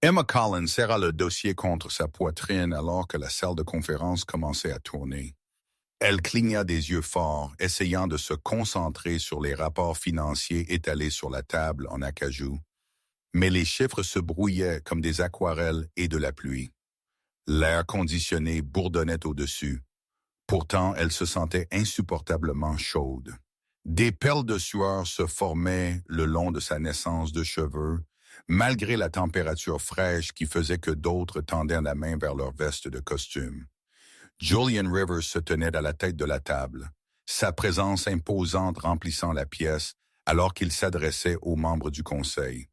Emma Collins serra le dossier contre sa poitrine alors que la salle de conférence commençait à tourner. Elle cligna des yeux forts, essayant de se concentrer sur les rapports financiers étalés sur la table en acajou. Mais les chiffres se brouillaient comme des aquarelles et de la pluie. L'air conditionné bourdonnait au-dessus. Pourtant, elle se sentait insupportablement chaude. Des perles de sueur se formaient le long de sa naissance de cheveux, malgré la température fraîche qui faisait que d'autres tendaient la main vers leur veste de costume. Julian Rivers se tenait à la tête de la table, sa présence imposante remplissant la pièce alors qu'il s'adressait aux membres du conseil.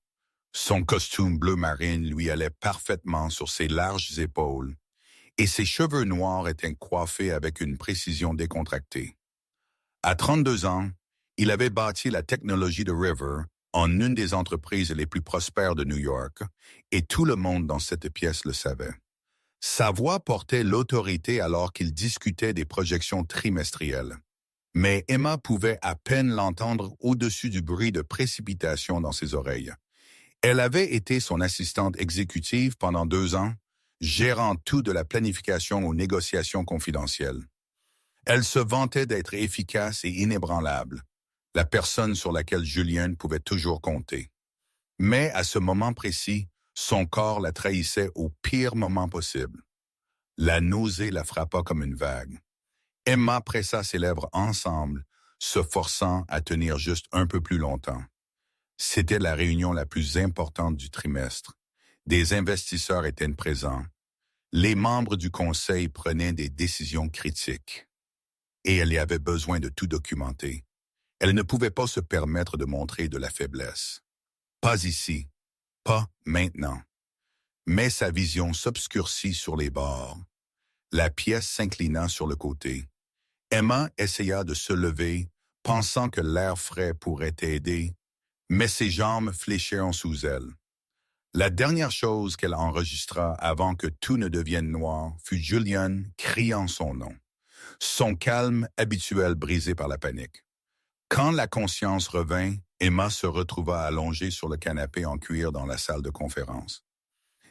Son costume bleu marine lui allait parfaitement sur ses larges épaules, et ses cheveux noirs étaient coiffés avec une précision décontractée. À 32 ans, il avait bâti la technologie de River en une des entreprises les plus prospères de New York, et tout le monde dans cette pièce le savait. Sa voix portait l'autorité alors qu'il discutait des projections trimestrielles. Mais Emma pouvait à peine l'entendre au-dessus du bruit de précipitation dans ses oreilles. Elle avait été son assistante exécutive pendant 2 ans, gérant tout de la planification aux négociations confidentielles. Elle se vantait d'être efficace et inébranlable, la personne sur laquelle Julian pouvait toujours compter. Mais à ce moment précis, son corps la trahissait au pire moment possible. La nausée la frappa comme une vague. Emma pressa ses lèvres ensemble, se forçant à tenir juste un peu plus longtemps. C'était la réunion la plus importante du trimestre. Des investisseurs étaient présents. Les membres du conseil prenaient des décisions critiques. Et elle y avait besoin de tout documenter. Elle ne pouvait pas se permettre de montrer de la faiblesse. Pas ici, pas maintenant. Mais sa vision s'obscurcit sur les bords. La pièce s'inclina sur le côté. Emma essaya de se lever, pensant que l'air frais pourrait aider, mais ses jambes fléchirent sous elle. La dernière chose qu'elle enregistra avant que tout ne devienne noir fut Julian criant son nom, son calme habituel brisé par la panique. Quand la conscience revint, Emma se retrouva allongée sur le canapé en cuir dans la salle de conférence.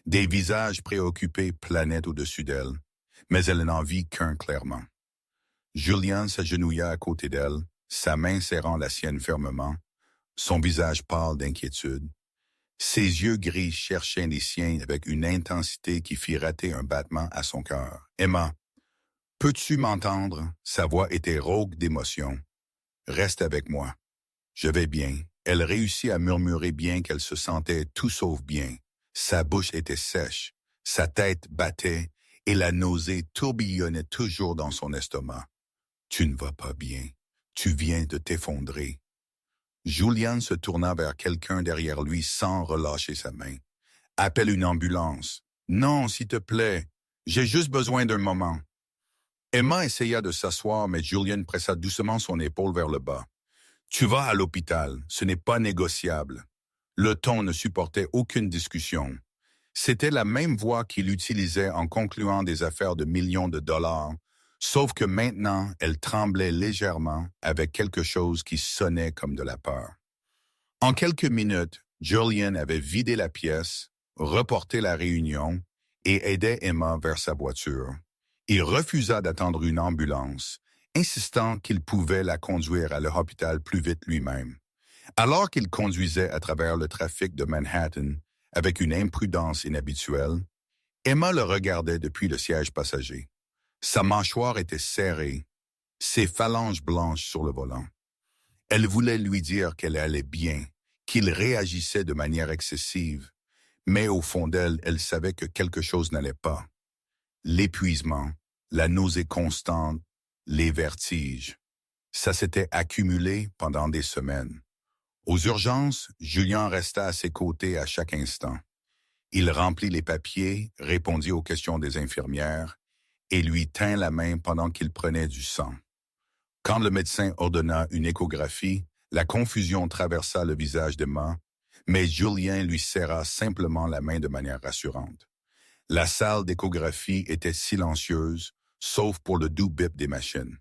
Des visages préoccupés planaient au-dessus d'elle, mais elle n'en vit qu'un clairement. Julian s'agenouilla à côté d'elle, sa main serrant la sienne fermement, son visage pâle d'inquiétude. Ses yeux gris cherchaient les siens avec une intensité qui fit rater un battement à son cœur. « Emma, peux-tu m'entendre? » Sa voix était rauque d'émotion. « Reste avec moi. Je vais bien. » Elle réussit à murmurer bien qu'elle se sentait tout sauf bien. Sa bouche était sèche, sa tête battait et la nausée tourbillonnait toujours dans son estomac. « Tu ne vas pas bien. Tu viens de t'effondrer. » Julian se tourna vers quelqu'un derrière lui sans relâcher sa main. « Appelle une ambulance. »« Non, s'il te plaît. J'ai juste besoin d'un moment. » Emma essaya de s'asseoir, mais Julian pressa doucement son épaule vers le bas. « Tu vas à l'hôpital. Ce n'est pas négociable. » Le ton ne supportait aucune discussion. C'était la même voix qu'il utilisait en concluant des affaires de millions de dollars, sauf que maintenant, elle tremblait légèrement avec quelque chose qui sonnait comme de la peur. En quelques minutes, Julian avait vidé la pièce, reporté la réunion et aidait Emma vers sa voiture. Il refusa d'attendre une ambulance, insistant qu'il pouvait la conduire à l'hôpital plus vite lui-même. Alors qu'il conduisait à travers le trafic de Manhattan avec une imprudence inhabituelle, Emma le regardait depuis le siège passager. Sa mâchoire était serrée, ses phalanges blanches sur le volant. Elle voulait lui dire qu'elle allait bien, qu'il réagissait de manière excessive, mais au fond d'elle, elle savait que quelque chose n'allait pas. L'épuisement, la nausée constante, les vertiges. Ça s'était accumulé pendant des semaines. Aux urgences, Julian resta à ses côtés à chaque instant. Il remplit les papiers, répondit aux questions des infirmières et lui tint la main pendant qu'il prenait du sang. Quand le médecin ordonna une échographie, la confusion traversa le visage d'Emma, mais Julian lui serra simplement la main de manière rassurante. La salle d'échographie était silencieuse, sauf pour le doux bip des machines.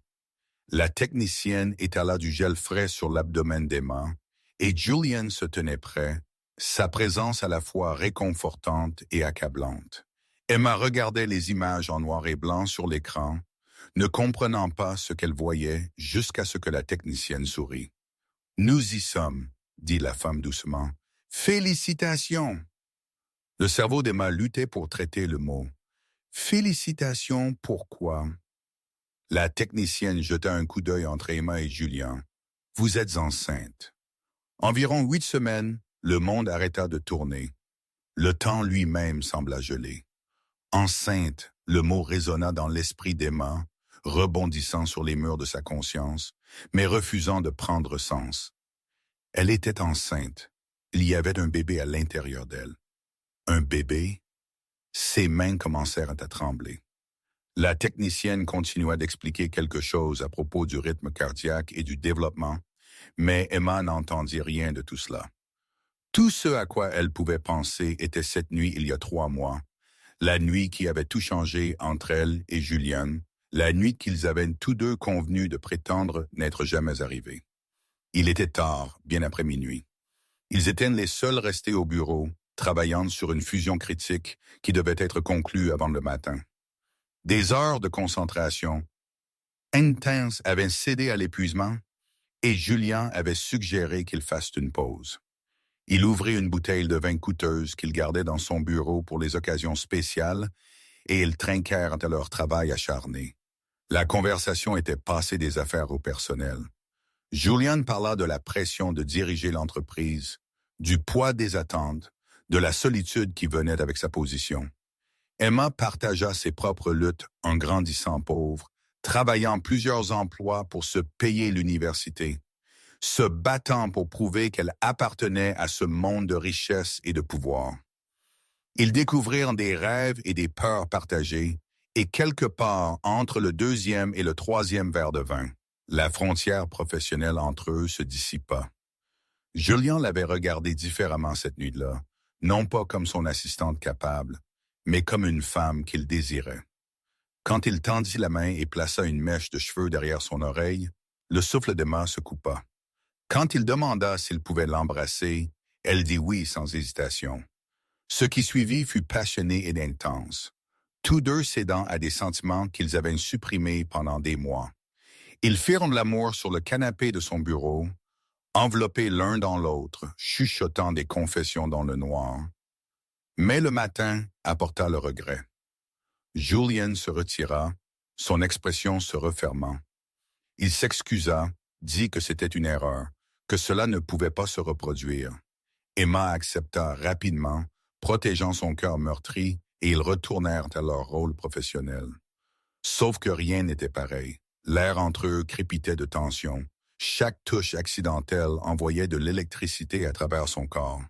La technicienne étala du gel frais sur l'abdomen d'Emma, et Julian se tenait prêt, sa présence à la fois réconfortante et accablante. Emma regardait les images en noir et blanc sur l'écran, ne comprenant pas ce qu'elle voyait jusqu'à ce que la technicienne sourit. « Nous y sommes, » dit la femme doucement. « Félicitations !» Le cerveau d'Emma luttait pour traiter le mot. « Félicitations, pourquoi ?» La technicienne jeta un coup d'œil entre Emma et Julien. « Vous êtes enceinte. » Environ 8 semaines, le monde arrêta de tourner. Le temps lui-même sembla gelé. Enceinte, le mot résonna dans l'esprit d'Emma, rebondissant sur les murs de sa conscience, mais refusant de prendre sens. Elle était enceinte. Il y avait un bébé à l'intérieur d'elle. Un bébé? Ses mains commencèrent à trembler. La technicienne continua d'expliquer quelque chose à propos du rythme cardiaque et du développement, mais Emma n'entendit rien de tout cela. Tout ce à quoi elle pouvait penser était cette nuit il y a 3 mois, la nuit qui avait tout changé entre elle et Julien, la nuit qu'ils avaient tous deux convenu de prétendre n'être jamais arrivée. Il était tard, bien après minuit. Ils étaient les seuls restés au bureau, travaillant sur une fusion critique qui devait être conclue avant le matin. Des heures de concentration intense avaient cédé à l'épuisement et Julien avait suggéré qu'il fasse une pause. Il ouvrit une bouteille de vin coûteuse qu'il gardait dans son bureau pour les occasions spéciales et ils trinquèrent à leur travail acharné. La conversation était passée des affaires au personnel. Julien parla de la pression de diriger l'entreprise, du poids des attentes, de la solitude qui venait avec sa position. Emma partagea ses propres luttes en grandissant pauvre, travaillant plusieurs emplois pour se payer l'université, se battant pour prouver qu'elle appartenait à ce monde de richesse et de pouvoir. Ils découvrirent des rêves et des peurs partagées, et quelque part entre le 2e et le 3e verre de vin, la frontière professionnelle entre eux se dissipa. Julien l'avait regardée différemment cette nuit-là, non pas comme son assistante capable, mais comme une femme qu'il désirait. Quand il tendit la main et plaça une mèche de cheveux derrière son oreille, le souffle d'Emma se coupa. Quand il demanda s'il pouvait l'embrasser, elle dit oui sans hésitation. Ce qui suivit fut passionné et intense, tous deux cédant à des sentiments qu'ils avaient supprimés pendant des mois. Ils firent l'amour sur le canapé de son bureau, enveloppés l'un dans l'autre, chuchotant des confessions dans le noir. Mais le matin apporta le regret. Julien se retira, son expression se refermant. Il s'excusa, dit que c'était une erreur, que cela ne pouvait pas se reproduire. Emma accepta rapidement, protégeant son cœur meurtri, et ils retournèrent à leur rôle professionnel. Sauf que rien n'était pareil. L'air entre eux crépitait de tension. Chaque touche accidentelle envoyait de l'électricité à travers son corps.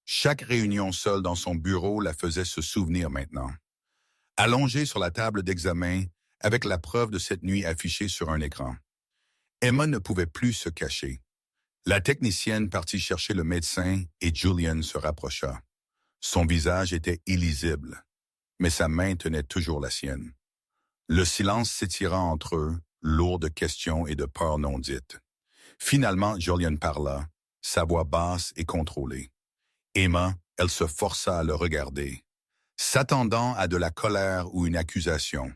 Chaque réunion seule dans son bureau la faisait se souvenir maintenant. Allongée sur la table d'examen, avec la preuve de cette nuit affichée sur un écran. Emma ne pouvait plus se cacher. La technicienne partit chercher le médecin et Julien se rapprocha. Son visage était illisible, mais sa main tenait toujours la sienne. Le silence s'étira entre eux, lourd de questions et de peurs non dites. Finalement, Julien parla, sa voix basse et contrôlée. Emma, elle se força à le regarder, s'attendant à de la colère ou une accusation.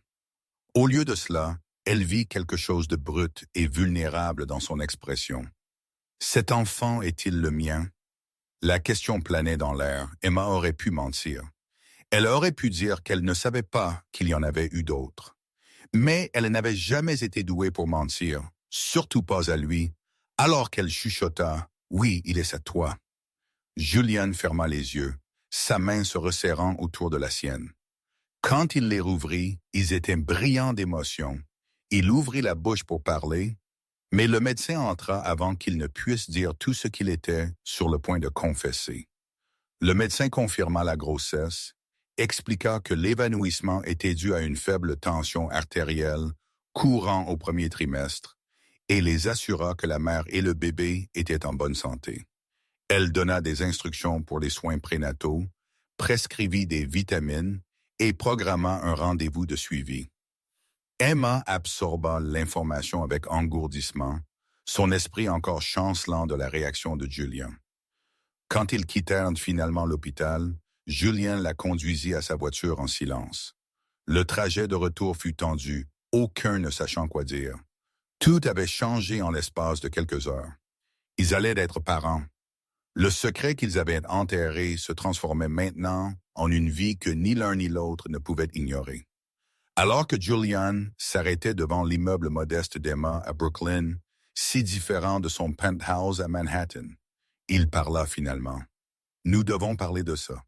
Au lieu de cela, elle vit quelque chose de brut et vulnérable dans son expression. « Cet enfant est-il le mien ?» La question planait dans l'air. Emma aurait pu mentir. Elle aurait pu dire qu'elle ne savait pas qu'il y en avait eu d'autres. Mais elle n'avait jamais été douée pour mentir, surtout pas à lui, alors qu'elle chuchota « Oui, il est à toi ». Julien ferma les yeux, sa main se resserrant autour de la sienne. Quand il les rouvrit, ils étaient brillants d'émotion. Il ouvrit la bouche pour parler, mais le médecin entra avant qu'il ne puisse dire tout ce qu'il était sur le point de confesser. Le médecin confirma la grossesse, expliqua que l'évanouissement était dû à une faible tension artérielle courant au premier trimestre et les assura que la mère et le bébé étaient en bonne santé. Elle donna des instructions pour les soins prénataux, prescrivit des vitamines et programma un rendez-vous de suivi. Emma absorba l'information avec engourdissement, son esprit encore chancelant de la réaction de Julien. Quand ils quittèrent finalement l'hôpital, Julien la conduisit à sa voiture en silence. Le trajet de retour fut tendu, aucun ne sachant quoi dire. Tout avait changé en l'espace de quelques heures. Ils allaient être parents. Le secret qu'ils avaient enterré se transformait maintenant en une vie que ni l'un ni l'autre ne pouvaient ignorer. Alors que Julian s'arrêtait devant l'immeuble modeste d'Emma à Brooklyn, si différent de son penthouse à Manhattan, il parla finalement. « Nous devons parler de ça.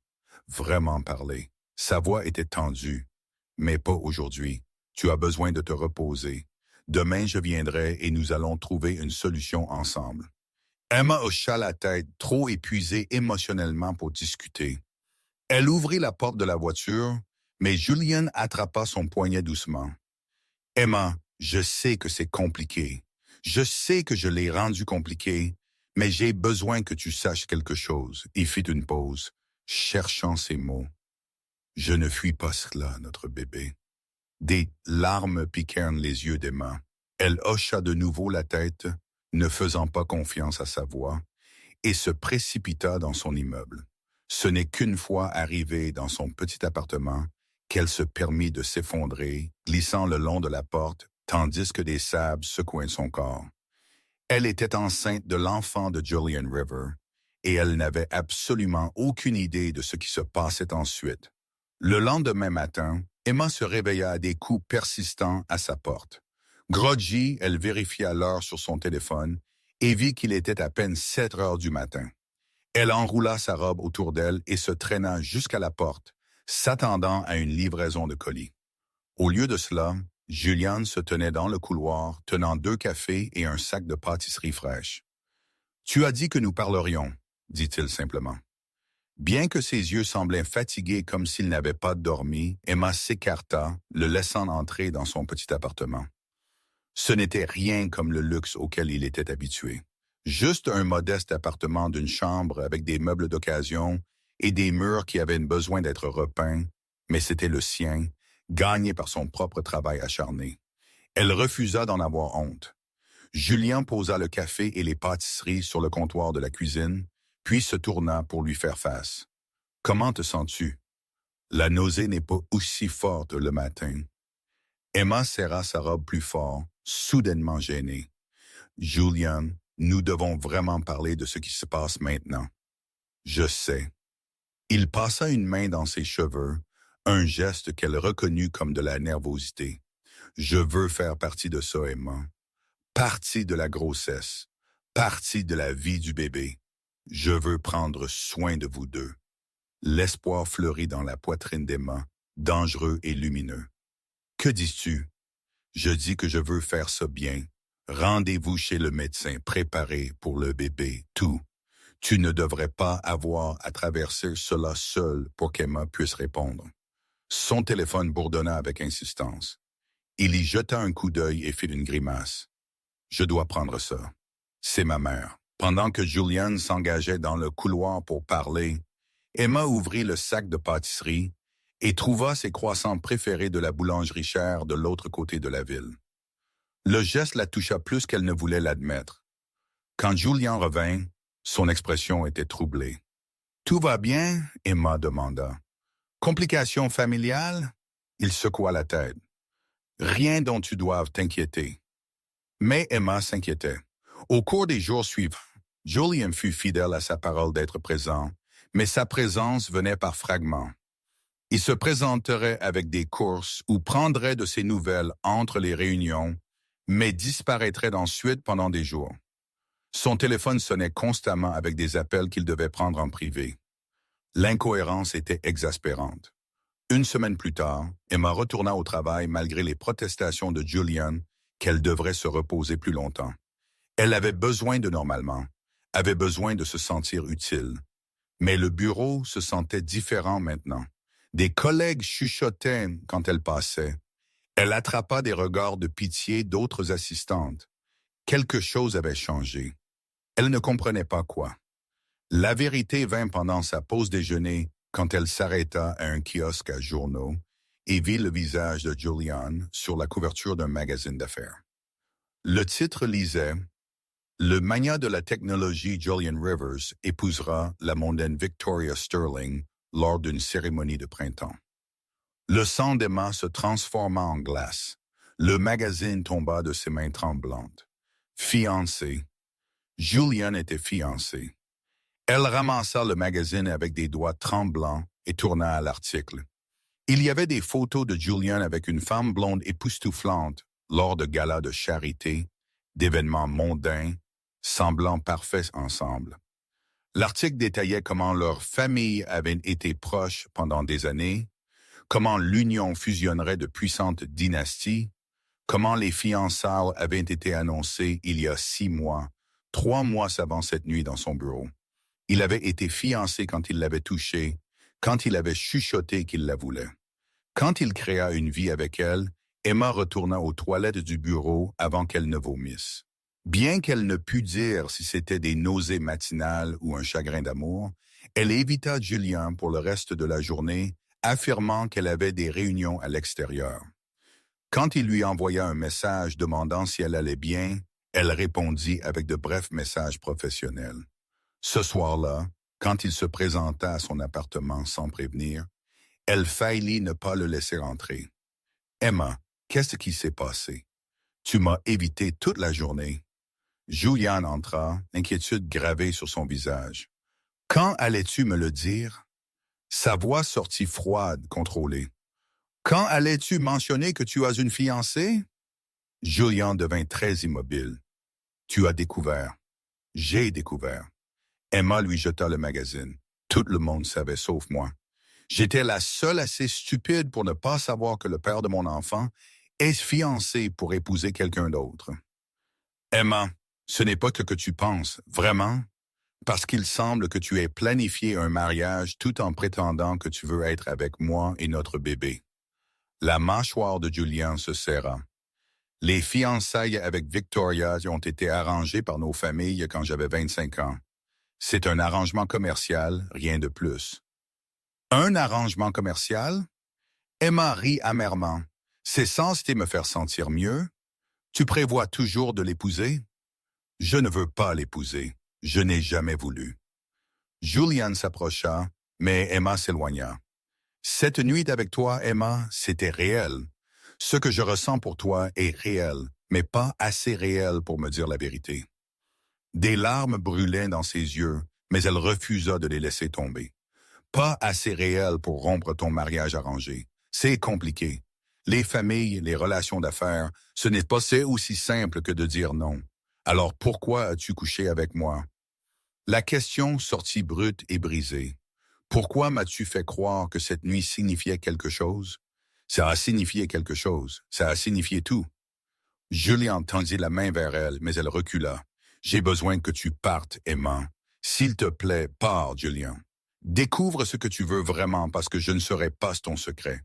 Vraiment parler. » Sa voix était tendue. « Mais pas aujourd'hui. Tu as besoin de te reposer. Demain, je viendrai et nous allons trouver une solution ensemble. » Emma hocha la tête, trop épuisée émotionnellement pour discuter. Elle ouvrit la porte de la voiture, mais Julian attrapa son poignet doucement. « Emma, je sais que c'est compliqué. Je sais que je l'ai rendu compliqué, mais j'ai besoin que tu saches quelque chose. » Il fit une pause, cherchant ses mots. « Je ne fuis pas cela, notre bébé. » Des larmes piquèrent les yeux d'Emma. Elle hocha de nouveau la tête, ne faisant pas confiance à sa voix, et se précipita dans son immeuble. Ce n'est qu'une fois arrivée dans son petit appartement qu'elle se permit de s'effondrer, glissant le long de la porte, tandis que des sables secouaient son corps. Elle était enceinte de l'enfant de Julian River, et elle n'avait absolument aucune idée de ce qui se passait ensuite. Le lendemain matin, Emma se réveilla à des coups persistants à sa porte. Groggy, elle vérifia l'heure sur son téléphone et vit qu'il était à peine 7 heures du matin. Elle enroula sa robe autour d'elle et se traîna jusqu'à la porte, s'attendant à une livraison de colis. Au lieu de cela, Julian se tenait dans le couloir, tenant 2 cafés et un sac de pâtisserie fraîche. « Tu as dit que nous parlerions, » dit-il simplement. Bien que ses yeux semblaient fatigués comme s'il n'avait pas dormi, Emma s'écarta, le laissant entrer dans son petit appartement. Ce n'était rien comme le luxe auquel il était habitué. Juste un modeste appartement d'une chambre avec des meubles d'occasion et des murs qui avaient besoin d'être repeints, mais c'était le sien, gagné par son propre travail acharné. Elle refusa d'en avoir honte. Julien posa le café et les pâtisseries sur le comptoir de la cuisine, puis se tourna pour lui faire face. « Comment te sens-tu? » La nausée n'est pas aussi forte le matin. Emma serra sa robe plus fort, soudainement gênée. « Julian, nous devons vraiment parler de ce qui se passe maintenant. » « Je sais. » Il passa une main dans ses cheveux, un geste qu'elle reconnut comme de la nervosité. « Je veux faire partie de ça, Emma. Partie de la grossesse, partie de la vie du bébé. Je veux prendre soin de vous deux. » L'espoir fleurit dans la poitrine d'Emma, dangereux et lumineux. « Que dis-tu? » « Je dis que je veux faire ça bien. Rendez-vous chez le médecin préparé pour le bébé, tout. Tu ne devrais pas avoir à traverser cela seul pour qu'Emma puisse répondre. » Son téléphone bourdonna avec insistance. Il y jeta un coup d'œil et fit une grimace. « Je dois prendre ça. C'est ma mère. » Pendant que Julian s'engageait dans le couloir pour parler, Emma ouvrit le sac de pâtisserie et trouva ses croissants préférés de la boulangerie chère de l'autre côté de la ville. Le geste la toucha plus qu'elle ne voulait l'admettre. Quand Julian revint, son expression était troublée. « Tout va bien? » Emma demanda. « Complications familiales? » Il secoua la tête. « Rien dont tu doives t'inquiéter. » Mais Emma s'inquiétait. Au cours des jours suivants, Julian fut fidèle à sa parole d'être présent, mais sa présence venait par fragments. Il se présenterait avec des courses ou prendrait de ses nouvelles entre les réunions, mais disparaîtrait ensuite pendant des jours. Son téléphone sonnait constamment avec des appels qu'il devait prendre en privé. L'incohérence était exaspérante. Une semaine plus tard, Emma retourna au travail malgré les protestations de Julian qu'elle devrait se reposer plus longtemps. Elle avait besoin de normalement, avait besoin de se sentir utile. Mais le bureau se sentait différent maintenant. Des collègues chuchotaient quand elle passait. Elle attrapa des regards de pitié d'autres assistantes. Quelque chose avait changé. Elle ne comprenait pas quoi. La vérité vint pendant sa pause déjeuner quand elle s'arrêta à un kiosque à journaux et vit le visage de Julian sur la couverture d'un magazine d'affaires. Le titre lisait « Le magnat de la technologie Julian Rivers épousera la mondaine Victoria Sterling lors d'une cérémonie de printemps. Le sang d'Emma se transforma en glace. Le magazine tomba de ses mains tremblantes. Fiancée. Julian était fiancée. Elle ramassa le magazine avec des doigts tremblants et tourna à l'article. Il y avait des photos de Julian avec une femme blonde époustouflante lors de galas de charité, d'événements mondains, semblant parfaits ensemble. L'article détaillait comment leur famille avait été proche pendant des années, comment l'union fusionnerait de puissantes dynasties, comment les fiançailles avaient été annoncées il y a 6 mois, 3 mois avant cette nuit dans son bureau. Il avait été fiancé quand il l'avait touchée, quand il avait chuchoté qu'il la voulait. Quand il créa une vie avec elle, Emma retourna aux toilettes du bureau avant qu'elle ne vomisse. Bien qu'elle ne pût dire si c'était des nausées matinales ou un chagrin d'amour, elle évita Julian pour le reste de la journée, affirmant qu'elle avait des réunions à l'extérieur. Quand il lui envoya un message demandant si elle allait bien, elle répondit avec de brefs messages professionnels. Ce soir-là, quand il se présenta à son appartement sans prévenir, elle faillit ne pas le laisser entrer. « Emma, qu'est-ce qui s'est passé? Tu m'as évité toute la journée. » Julian entra, l'inquiétude gravée sur son visage. « Quand allais-tu me le dire? » Sa voix sortit froide, contrôlée. « Quand allais-tu mentionner que tu as une fiancée? » Julian devint très immobile. « Tu as découvert. J'ai découvert. » Emma lui jeta le magazine. Tout le monde savait, sauf moi. J'étais la seule assez stupide pour ne pas savoir que le père de mon enfant est fiancé pour épouser quelqu'un d'autre. Emma, ce n'est pas ce que tu penses, vraiment, parce qu'il semble que tu aies planifié un mariage tout en prétendant que tu veux être avec moi et notre bébé. La mâchoire de Julian se serra. Les fiançailles avec Victoria ont été arrangées par nos familles quand j'avais 25 ans. C'est un arrangement commercial, rien de plus. Un arrangement commercial? Emma rit amèrement. C'est censé me faire sentir mieux? Tu prévois toujours de l'épouser? Je ne veux pas l'épouser. Je n'ai jamais voulu. Julian s'approcha, mais Emma s'éloigna. Cette nuit avec toi, Emma, c'était réel. Ce que je ressens pour toi est réel, mais pas assez réel pour me dire la vérité. Des larmes brûlaient dans ses yeux, mais elle refusa de les laisser tomber. Pas assez réel pour rompre ton mariage arrangé. C'est compliqué. Les familles, les relations d'affaires, ce n'est pas aussi simple que de dire non. Alors pourquoi as-tu couché avec moi? La question sortit brute et brisée. Pourquoi m'as-tu fait croire que cette nuit signifiait quelque chose? Ça a signifié quelque chose. Ça a signifié tout. Julian tendit la main vers elle, mais elle recula. J'ai besoin que tu partes, Emma. S'il te plaît, pars, Julian. Découvre ce que tu veux vraiment parce que je ne serai pas ton secret.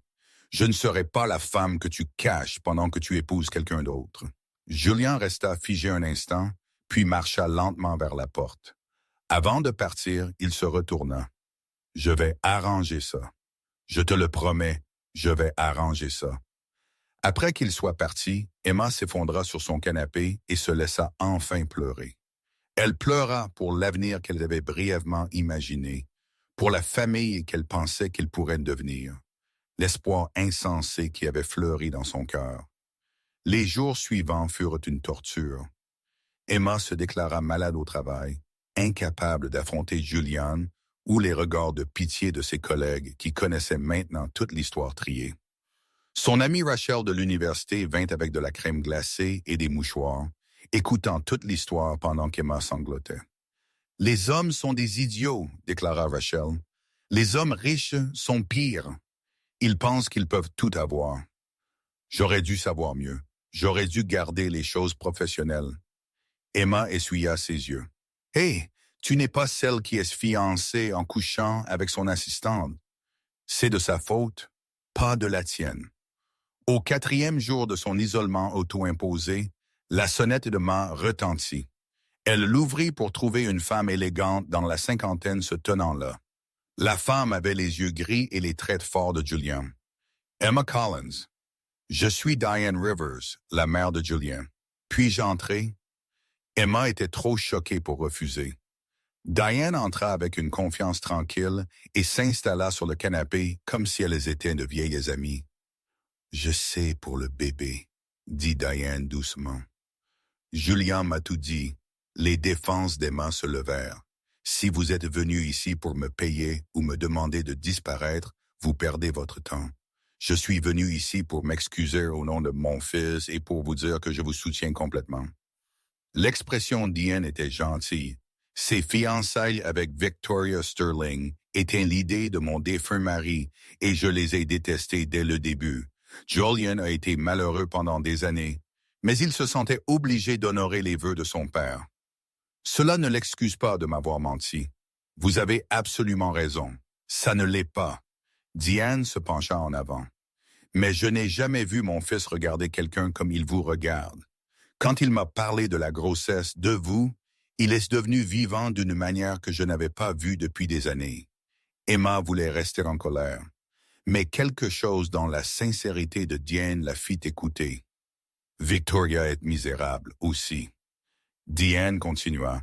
Je ne serai pas la femme que tu caches pendant que tu épouses quelqu'un d'autre. Julian resta figé un instant, puis marcha lentement vers la porte. Avant de partir, il se retourna. Je vais arranger ça. Je te le promets, je vais arranger ça. Après qu'il soit parti, Emma s'effondra sur son canapé et se laissa enfin pleurer. Elle pleura pour l'avenir qu'elle avait brièvement imaginé, pour la famille qu'elle pensait qu'il pourrait devenir, l'espoir insensé qui avait fleuri dans son cœur. Les jours suivants furent une torture. Emma se déclara malade au travail, incapable d'affronter Julian ou les regards de pitié de ses collègues qui connaissaient maintenant toute l'histoire triée. Son amie Rachel de l'université vint avec de la crème glacée et des mouchoirs, écoutant toute l'histoire pendant qu'Emma sanglotait. « Les hommes sont des idiots, déclara Rachel. Les hommes riches sont pires. Ils pensent qu'ils peuvent tout avoir. J'aurais dû savoir mieux. J'aurais dû garder les choses professionnelles. » Emma essuya ses yeux. « Hé, tu n'es pas celle qui est fiancée en couchant avec son assistante. C'est de sa faute, pas de la tienne. » Au 4e jour de son isolement auto-imposé, la sonnette de Ma retentit. Elle l'ouvrit pour trouver une femme élégante dans la cinquantaine se tenant là. La femme avait les yeux gris et les traits forts de Julian. « Emma Collins. Je suis Diane Rivers, la mère de Julian. Puis-je entrer? » Emma était trop choquée pour refuser. Diane entra avec une confiance tranquille et s'installa sur le canapé comme si elles étaient de vieilles amies. « Je sais pour le bébé, » dit Diane doucement. Julien m'a tout dit. Les défenses d'Emma se levèrent. Si vous êtes venu ici pour me payer ou me demander de disparaître, vous perdez votre temps. Je suis venu ici pour m'excuser au nom de mon fils et pour vous dire que je vous soutiens complètement. L'expression d'Ian était gentille. Ses fiançailles avec Victoria Sterling étaient l'idée de mon défunt mari et je les ai détestées dès le début. Julian a été malheureux pendant des années, mais il se sentait obligé d'honorer les vœux de son père. Cela ne l'excuse pas de m'avoir menti. Vous avez absolument raison. Ça ne l'est pas. Diane se pencha en avant. Mais je n'ai jamais vu mon fils regarder quelqu'un comme il vous regarde. Quand il m'a parlé de la grossesse de vous, il est devenu vivant d'une manière que je n'avais pas vue depuis des années. Emma voulait rester en colère, mais quelque chose dans la sincérité de Diane la fit écouter. Victoria est misérable aussi. Diane continua.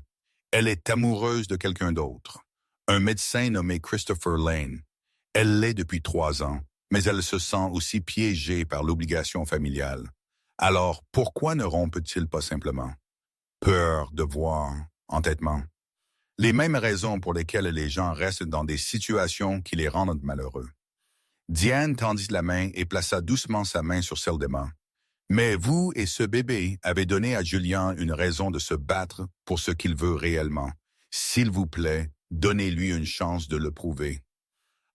Elle est amoureuse de quelqu'un d'autre, un médecin nommé Christopher Lane. Elle l'est depuis 3 ans, mais elle se sent aussi piégée par l'obligation familiale. Alors, pourquoi ne rompent-ils pas simplement? Peur, devoir, entêtement. Les mêmes raisons pour lesquelles les gens restent dans des situations qui les rendent malheureux. Diane tendit la main et plaça doucement sa main sur celle d'Emma. Mais vous et ce bébé avez donné à Julien une raison de se battre pour ce qu'il veut réellement. S'il vous plaît, donnez-lui une chance de le prouver.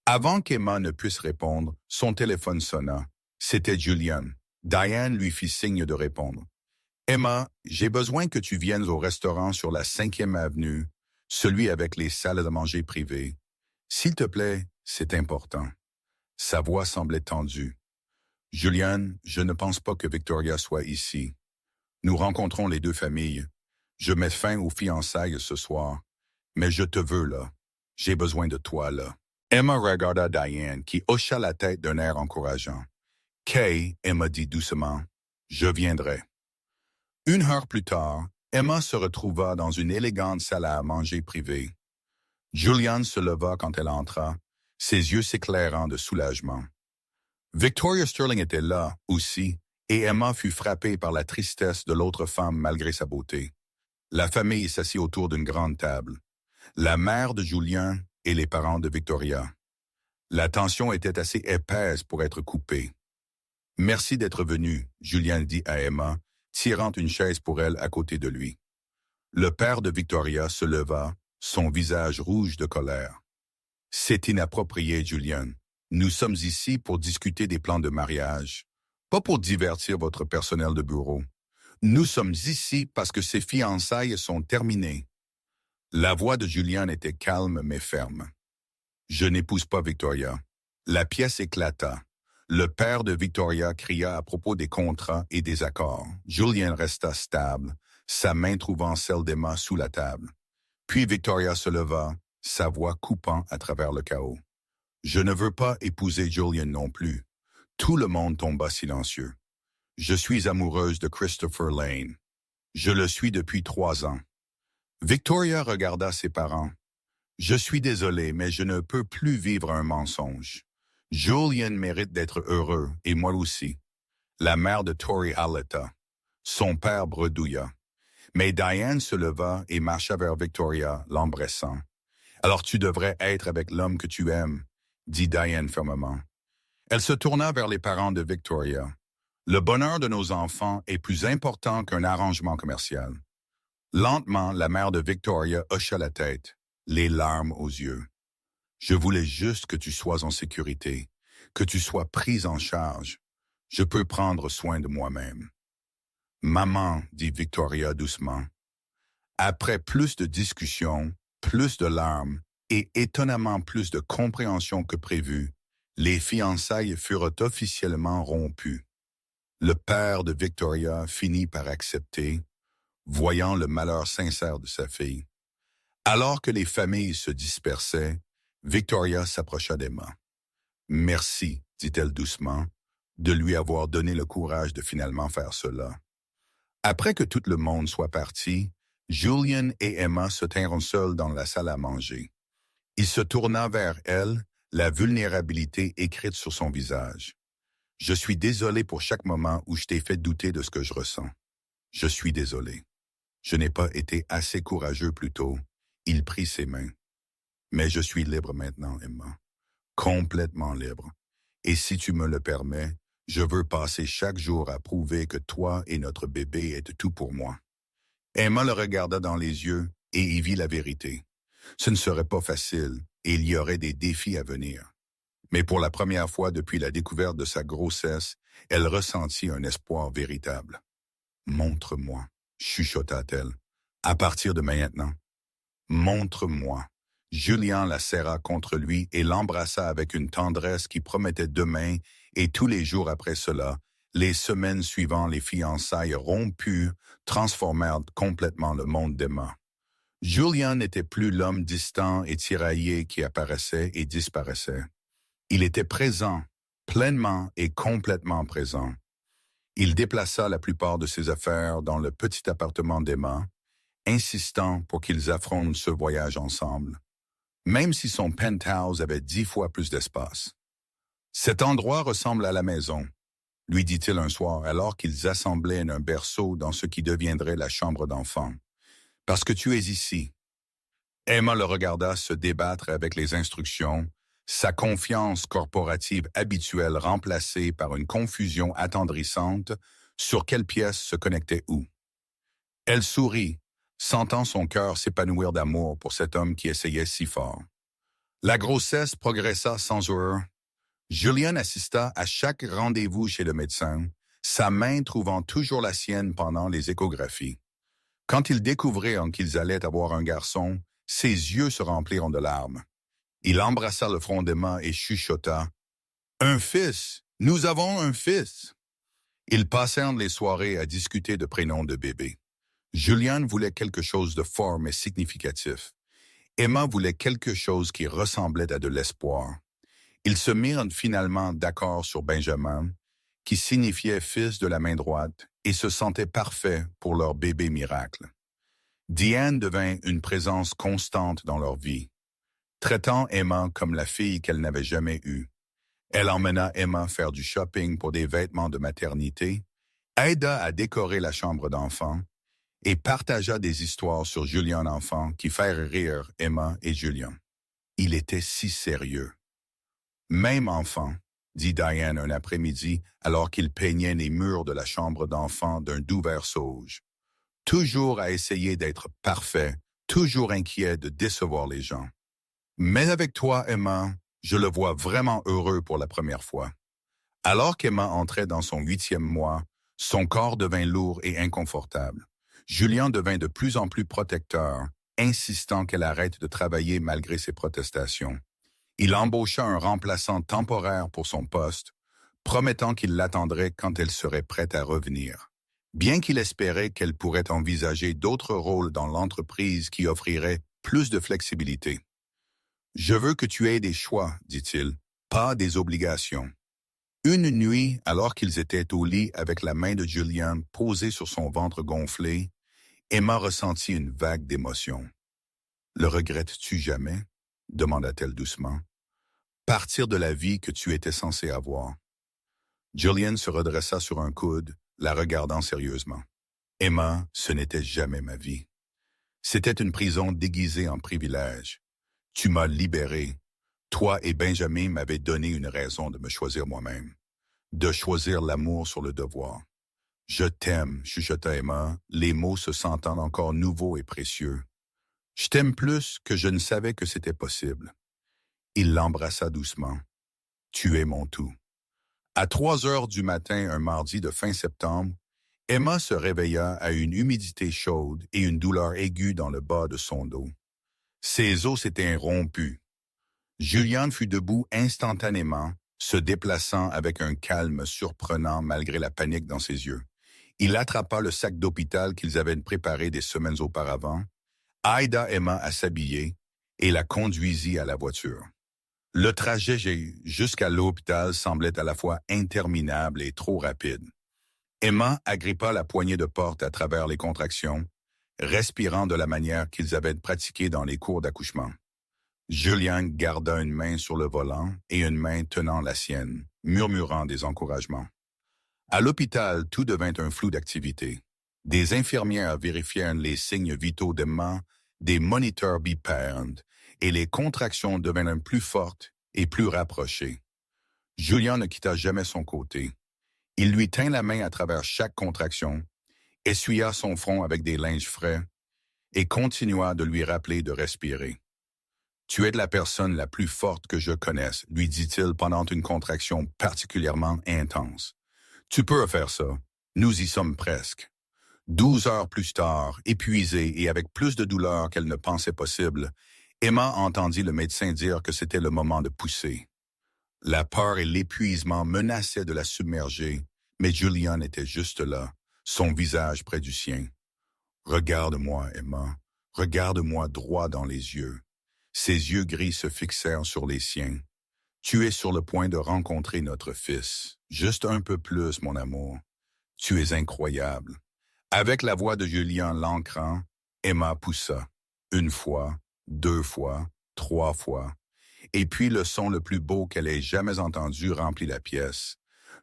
Avant qu'Emma ne puisse répondre, son téléphone sonna. C'était Julien. Diane lui fit signe de répondre. « Emma, j'ai besoin que tu viennes au restaurant sur la 5e avenue, celui avec les salles de manger privées. S'il te plaît, c'est important. » Sa voix semblait tendue. « Julian, je ne pense pas que Victoria soit ici. Nous rencontrons les 2 familles. Je mets fin aux fiançailles ce soir, mais je te veux là. J'ai besoin de toi là. » Emma regarda Diane, qui hocha la tête d'un air encourageant. « Kay, Emma dit doucement, je viendrai. » 1 heure plus tard, Emma se retrouva dans une élégante salle à manger privée. Julian se leva quand elle entra, ses yeux s'éclairant de soulagement. Victoria Sterling était là, aussi, et Emma fut frappée par la tristesse de l'autre femme malgré sa beauté. La famille s'assit autour d'une grande table. La mère de Julien et les parents de Victoria. La tension était assez épaisse pour être coupée. « Merci d'être venu, » Julien dit à Emma, tirant une chaise pour elle à côté de lui. Le père de Victoria se leva, son visage rouge de colère. « C'est inapproprié, Julien. Nous sommes ici pour discuter des plans de mariage, pas pour divertir votre personnel de bureau. Nous sommes ici parce que ces fiançailles sont terminées. » La voix de Julien était calme mais ferme. « Je n'épouse pas Victoria. » La pièce éclata. Le père de Victoria cria à propos des contrats et des accords. Julien resta stable, sa main trouvant celle d'Emma sous la table. Puis Victoria se leva, sa voix coupant à travers le chaos. « Je ne veux pas épouser Julien non plus. » Tout le monde tomba silencieux. « Je suis amoureuse de Christopher Lane. Je le suis depuis 3 ans. » Victoria regarda ses parents. « Je suis désolée, mais je ne peux plus vivre un mensonge. Julien mérite d'être heureux, et moi aussi. » La mère de Tori haleta. Son père bredouilla. Mais Diane se leva et marcha vers Victoria, l'embrassant. « Alors tu devrais être avec l'homme que tu aimes, » dit Diane fermement. Elle se tourna vers les parents de Victoria. « Le bonheur de nos enfants est plus important qu'un arrangement commercial. » Lentement, la mère de Victoria hocha la tête, les larmes aux yeux. « Je voulais juste que tu sois en sécurité, que tu sois prise en charge. Je peux prendre soin de moi-même. » « Maman, » dit Victoria doucement. Après plus de discussions, plus de larmes et étonnamment plus de compréhension que prévu, les fiançailles furent officiellement rompues. Le père de Victoria finit par accepter, voyant le malheur sincère de sa fille. Alors que les familles se dispersaient, Victoria s'approcha d'Emma. « Merci, » dit-elle doucement, de lui avoir donné le courage de finalement faire cela. Après que tout le monde soit parti, Julian et Emma se tinrent seuls dans la salle à manger. Il se tourna vers elle, la vulnérabilité écrite sur son visage. « Je suis désolé pour chaque moment où je t'ai fait douter de ce que je ressens. Je suis désolé. Je n'ai pas été assez courageux plus tôt. » Il prit ses mains. « Mais je suis libre maintenant, Emma. Complètement libre. Et si tu me le permets, je veux passer chaque jour à prouver que toi et notre bébé êtes tout pour moi. » Emma le regarda dans les yeux et y vit la vérité. Ce ne serait pas facile et il y aurait des défis à venir. Mais pour la première fois depuis la découverte de sa grossesse, elle ressentit un espoir véritable. « Montre-moi, » chuchota-t-elle, « à partir de maintenant. Montre-moi. » Julian la serra contre lui et l'embrassa avec une tendresse qui promettait demain, et tous les jours après cela, les semaines suivant les fiançailles rompues transformèrent complètement le monde d'Emma. Julian n'était plus l'homme distant et tiraillé qui apparaissait et disparaissait. Il était présent, pleinement et complètement présent. Il déplaça la plupart de ses affaires dans le petit appartement d'Emma, insistant pour qu'ils affrontent ce voyage ensemble, même si son penthouse avait 10 fois plus d'espace. « Cet endroit ressemble à la maison », lui dit-il un soir alors qu'ils assemblaient un berceau dans ce qui deviendrait la chambre d'enfant. « Parce que tu es ici. » Emma le regarda se débattre avec les instructions, sa confiance corporative habituelle remplacée par une confusion attendrissante sur quelle pièce se connectait où. Elle sourit, sentant son cœur s'épanouir d'amour pour cet homme qui essayait si fort. La grossesse progressa sans heurts. Julian assista à chaque rendez-vous chez le médecin, sa main trouvant toujours la sienne pendant les échographies. Quand ils découvrirent qu'ils allaient avoir un garçon, ses yeux se remplirent de larmes. Il embrassa le front d'Emma et chuchota « Un fils! Nous avons un fils! » Ils passèrent les soirées à discuter de prénoms de bébé. Julian voulait quelque chose de fort mais significatif. Emma voulait quelque chose qui ressemblait à de l'espoir. Ils se mirent finalement d'accord sur Benjamin, qui signifiait fils de la main droite, et se sentait parfait pour leur bébé miracle. Diane devint une présence constante dans leur vie, traitant Emma comme la fille qu'elle n'avait jamais eue. Elle emmena Emma faire du shopping pour des vêtements de maternité, aida à décorer la chambre d'enfant et partagea des histoires sur Julian enfant qui firent rire Emma et Julian. Il était si sérieux. « Même enfant, » dit Diane un après-midi alors qu'il peignait les murs de la chambre d'enfant d'un doux vert sauge. Toujours à essayer d'être parfait, toujours inquiet de décevoir les gens. Mais avec toi, Emma, je le vois vraiment heureux pour la première fois. Alors qu'Emma entrait dans son 8e mois, son corps devint lourd et inconfortable. Julian devint de plus en plus protecteur, insistant qu'elle arrête de travailler malgré ses protestations. Il embaucha un remplaçant temporaire pour son poste, promettant qu'il l'attendrait quand elle serait prête à revenir. Bien qu'il espérait qu'elle pourrait envisager d'autres rôles dans l'entreprise qui offriraient plus de flexibilité. « Je veux que tu aies des choix, dit-il, pas des obligations. » Une nuit, alors qu'ils étaient au lit avec la main de Julian posée sur son ventre gonflé, Emma ressentit une vague d'émotion. « Le regrettes-tu jamais? » demanda-t-elle doucement. « Partir de la vie que tu étais censé avoir. » Julian se redressa sur un coude, la regardant sérieusement. « Emma, ce n'était jamais ma vie. C'était une prison déguisée en privilège. Tu m'as libéré. Toi et Benjamin m'avaient donné une raison de me choisir moi-même, de choisir l'amour sur le devoir. Je t'aime, chuchota Emma, les mots se sentant encore nouveaux et précieux. Je t'aime plus que je ne savais que c'était possible. » Il l'embrassa doucement. « Tu es mon tout. » À 3 heures du matin, un mardi de fin septembre, Emma se réveilla à une humidité chaude et une douleur aiguë dans le bas de son dos. Ses os s'étaient rompus. Julian fut debout instantanément, se déplaçant avec un calme surprenant malgré la panique dans ses yeux. Il attrapa le sac d'hôpital qu'ils avaient préparé des semaines auparavant, aida Emma à s'habiller et la conduisit à la voiture. Le trajet jusqu'à l'hôpital semblait à la fois interminable et trop rapide. Emma agrippa la poignée de porte à travers les contractions, respirant de la manière qu'ils avaient pratiquée dans les cours d'accouchement. Julian garda une main sur le volant et une main tenant la sienne, murmurant des encouragements. À l'hôpital, tout devint un flou d'activité. Des infirmières vérifièrent les signes vitaux d'Emma, des moniteurs bipèrent, et les contractions devinrent plus fortes et plus rapprochées. Julian ne quitta jamais son côté. Il lui tint la main à travers chaque contraction, essuya son front avec des linges frais et continua de lui rappeler de respirer. « Tu es la personne la plus forte que je connaisse, lui dit-il pendant une contraction particulièrement intense. Tu peux faire ça. Nous y sommes presque. 12 heures plus tard, épuisée et avec plus de douleur qu'elle ne pensait possible, Emma entendit le médecin dire que c'était le moment de pousser. La peur et l'épuisement menaçaient de la submerger, mais Julian était juste là, son visage près du sien. « Regarde-moi, Emma. Regarde-moi droit dans les yeux. » Ses yeux gris se fixèrent sur les siens. « Tu es sur le point de rencontrer notre fils. Juste un peu plus, mon amour. Tu es incroyable. » Avec la voix de Julian l'ancrant, Emma poussa. Une fois, 2 fois, 3 fois. Et puis le son le plus beau qu'elle ait jamais entendu remplit la pièce.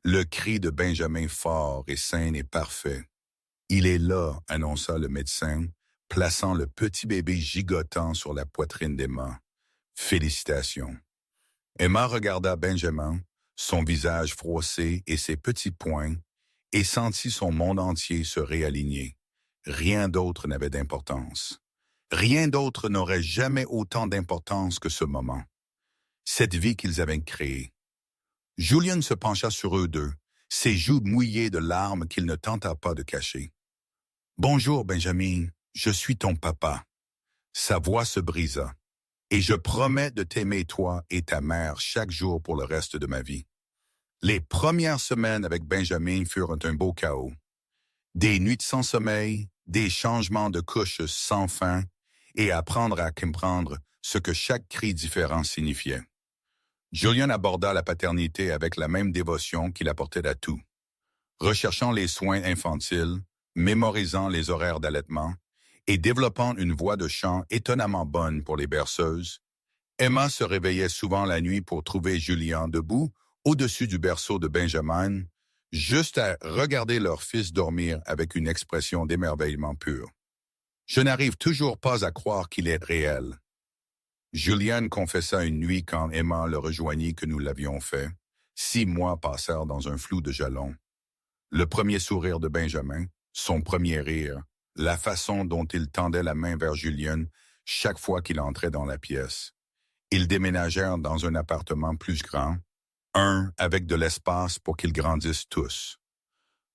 Le cri de Benjamin fort et sain et parfait. « Il est là », annonça le médecin, plaçant le petit bébé gigotant sur la poitrine d'Emma. « Félicitations. » Emma regarda Benjamin, son visage froissé et ses petits poings, et sentit son monde entier se réaligner. Rien d'autre n'avait d'importance. Rien d'autre n'aurait jamais autant d'importance que ce moment. Cette vie qu'ils avaient créée. Julian se pencha sur eux deux, ses joues mouillées de larmes qu'il ne tenta pas de cacher. « Bonjour, Benjamin, je suis ton papa. » Sa voix se brisa. « Et je promets de t'aimer toi et ta mère chaque jour pour le reste de ma vie. » Les premières semaines avec Benjamin furent un beau chaos. Des nuits sans sommeil, des changements de couches sans fin, et apprendre à comprendre ce que chaque cri différent signifiait. Julian aborda la paternité avec la même dévotion qu'il apportait à tout. Recherchant les soins infantiles, mémorisant les horaires d'allaitement et développant une voix de chant étonnamment bonne pour les berceuses, Emma se réveillait souvent la nuit pour trouver Julian debout au-dessus du berceau de Benjamin, juste à regarder leur fils dormir avec une expression d'émerveillement pur. « Je n'arrive toujours pas à croire qu'il est réel. » Julian confessa une nuit quand Emma le rejoignit que nous l'avions fait. 6 mois passèrent dans un flou de jalons. Le premier sourire de Benjamin, son premier rire, la façon dont il tendait la main vers Julian chaque fois qu'il entrait dans la pièce. Ils déménagèrent dans un appartement plus grand, un avec de l'espace pour qu'ils grandissent tous.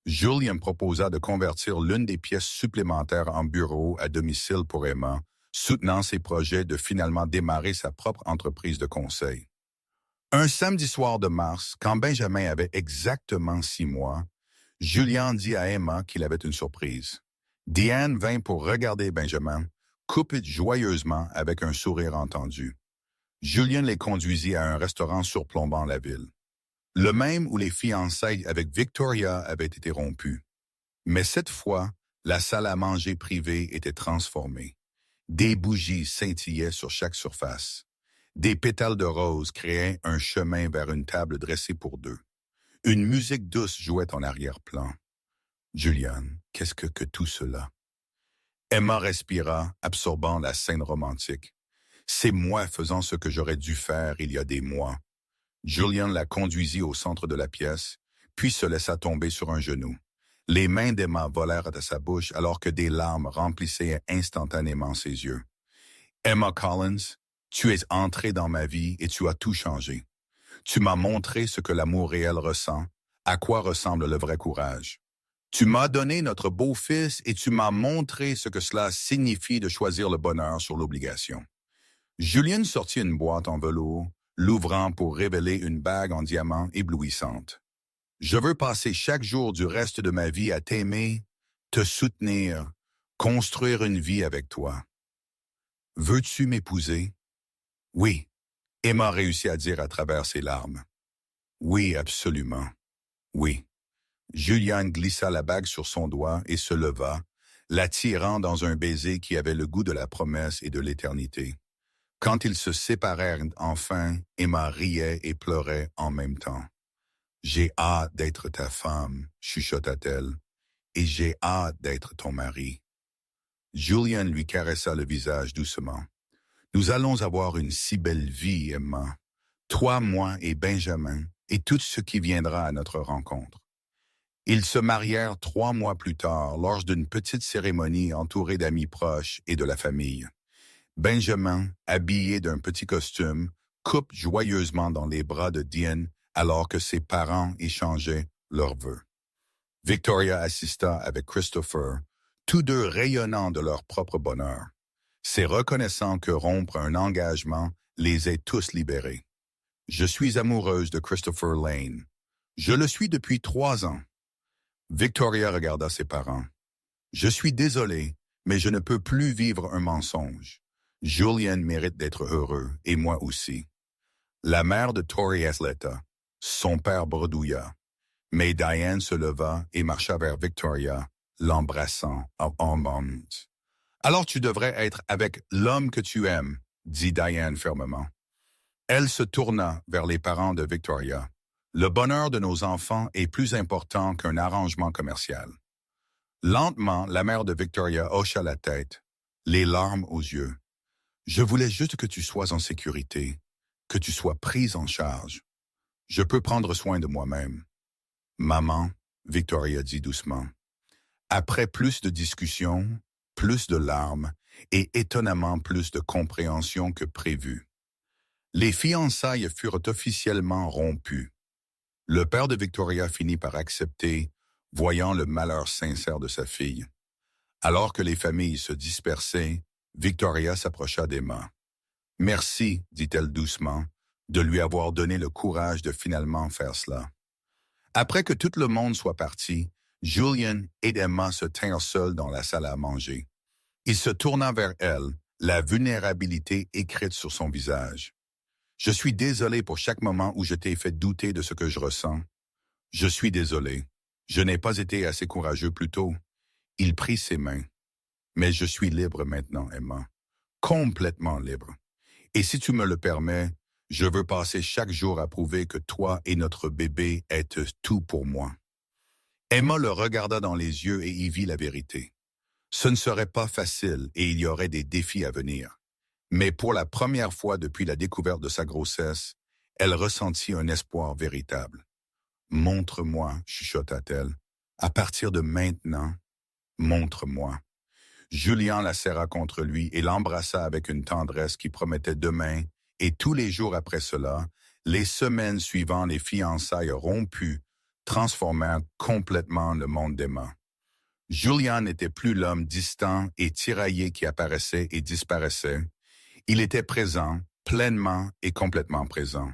Julian proposa de convertir l'une des pièces supplémentaires en bureau à domicile pour Emma, soutenant ses projets de finalement démarrer sa propre entreprise de conseil. Un samedi soir de mars, quand Benjamin avait exactement 6 mois, Julian dit à Emma qu'il avait une surprise. Diane vint pour regarder Benjamin, coupé joyeusement avec un sourire entendu. Julian les conduisit à un restaurant surplombant la ville. Le même où les fiançailles avec Victoria avaient été rompues. Mais cette fois, la salle à manger privée était transformée. Des bougies scintillaient sur chaque surface. Des pétales de rose créaient un chemin vers une table dressée pour 2. Une musique douce jouait en arrière-plan. Julian, qu'est-ce que tout cela? Emma respira, absorbant la scène romantique. C'est moi faisant ce que j'aurais dû faire il y a des mois. Julian la conduisit au centre de la pièce, puis se laissa tomber sur un genou. Les mains d'Emma volèrent à sa bouche alors que des larmes remplissaient instantanément ses yeux. « Emma Collins, tu es entrée dans ma vie et tu as tout changé. Tu m'as montré ce que l'amour réel ressent, à quoi ressemble le vrai courage. Tu m'as donné notre beau-fils et tu m'as montré ce que cela signifie de choisir le bonheur sur l'obligation. » Julian sortit une boîte en velours, l'ouvrant pour révéler une bague en diamant éblouissante. « Je veux passer chaque jour du reste de ma vie à t'aimer, te soutenir, construire une vie avec toi. Veux-tu m'épouser? » « Oui, » Emma réussit à dire à travers ses larmes. « Oui, absolument. Oui. » Julian glissa la bague sur son doigt et se leva, l'attirant dans un baiser qui avait le goût de la promesse et de l'éternité. Quand ils se séparèrent enfin, Emma riait et pleurait en même temps. « J'ai hâte d'être ta femme, chuchota-t-elle, et j'ai hâte d'être ton mari. » Julian lui caressa le visage doucement. « Nous allons avoir une si belle vie, Emma. Toi, moi et Benjamin, et tout ce qui viendra à notre rencontre. » Ils se marièrent 3 mois plus tard lors d'une petite cérémonie entourée d'amis proches et de la famille. Benjamin, habillé d'un petit costume, coupe joyeusement dans les bras de Diane alors que ses parents échangeaient leurs vœux. Victoria assista avec Christopher, tous deux rayonnant de leur propre bonheur. C'est reconnaissant que rompre un engagement les ait tous libérés. « Je suis amoureuse de Christopher Lane. Je le suis depuis 3 ans. » Victoria regarda ses parents. « Je suis désolée, mais je ne peux plus vivre un mensonge. Julian mérite d'être heureux, et moi aussi. » La mère de Tori Asleta, son père bredouilla, mais Diane se leva et marcha vers Victoria, l'embrassant en bande. « Alors tu devrais être avec l'homme que tu aimes, » dit Diane fermement. Elle se tourna vers les parents de Victoria. « Le bonheur de nos enfants est plus important qu'un arrangement commercial. » Lentement, la mère de Victoria hocha la tête, les larmes aux yeux. « Je voulais juste que tu sois en sécurité, que tu sois prise en charge. Je peux prendre soin de moi-même. » « Maman, » Victoria dit doucement. Après plus de discussions, plus de larmes et étonnamment plus de compréhension que prévu. Les fiançailles furent officiellement rompues. Le père de Victoria finit par accepter, voyant le malheur sincère de sa fille. Alors que les familles se dispersaient, Victoria s'approcha d'Emma. « Merci, dit-elle doucement, de lui avoir donné le courage de finalement faire cela. » Après que tout le monde soit parti, Julian et Emma se tinrent seuls dans la salle à manger. Il se tourna vers elle, la vulnérabilité écrite sur son visage. « Je suis désolé pour chaque moment où je t'ai fait douter de ce que je ressens. Je suis désolé. Je n'ai pas été assez courageux plus tôt. » Il prit ses mains. « Mais je suis libre maintenant, Emma. Complètement libre. Et si tu me le permets, je veux passer chaque jour à prouver que toi et notre bébé êtes tout pour moi. » Emma le regarda dans les yeux et y vit la vérité. Ce ne serait pas facile et il y aurait des défis à venir. Mais pour la première fois depuis la découverte de sa grossesse, elle ressentit un espoir véritable. « Montre-moi, » chuchota-t-elle. « À partir de maintenant, montre-moi. » Julian la serra contre lui et l'embrassa avec une tendresse qui promettait demain, et tous les jours après cela, les semaines suivant les fiançailles rompues transformèrent complètement le monde d'Emma. Julian n'était plus l'homme distant et tiraillé qui apparaissait et disparaissait. Il était présent, pleinement et complètement présent.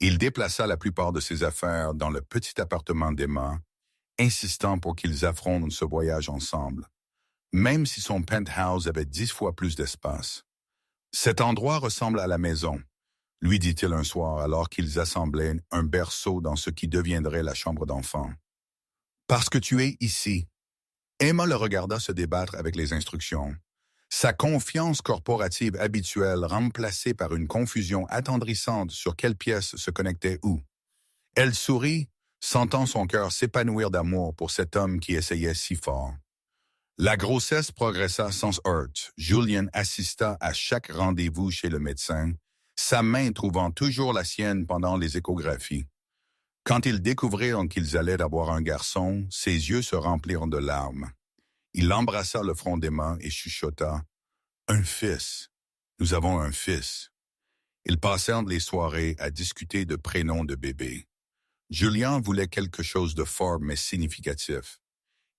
Il déplaça la plupart de ses affaires dans le petit appartement d'Emma, insistant pour qu'ils affrontent ce voyage ensemble, même si son penthouse avait 10 fois plus d'espace. « Cet endroit ressemble à la maison, » lui dit-il un soir alors qu'ils assemblaient un berceau dans ce qui deviendrait la chambre d'enfant. « Parce que tu es ici. » Emma le regarda se débattre avec les instructions. Sa confiance corporative habituelle remplacée par une confusion attendrissante sur quelle pièce se connectait où. Elle sourit, sentant son cœur s'épanouir d'amour pour cet homme qui essayait si fort. La grossesse progressa sans heurts. Julian assista à chaque rendez-vous chez le médecin, sa main trouvant toujours la sienne pendant les échographies. Quand ils découvrirent qu'ils allaient avoir un garçon, ses yeux se remplirent de larmes. Il embrassa le front d'Emma et chuchota « Un fils. Nous avons un fils. » Ils passèrent les soirées à discuter de prénoms de bébé. Julian voulait quelque chose de fort mais significatif.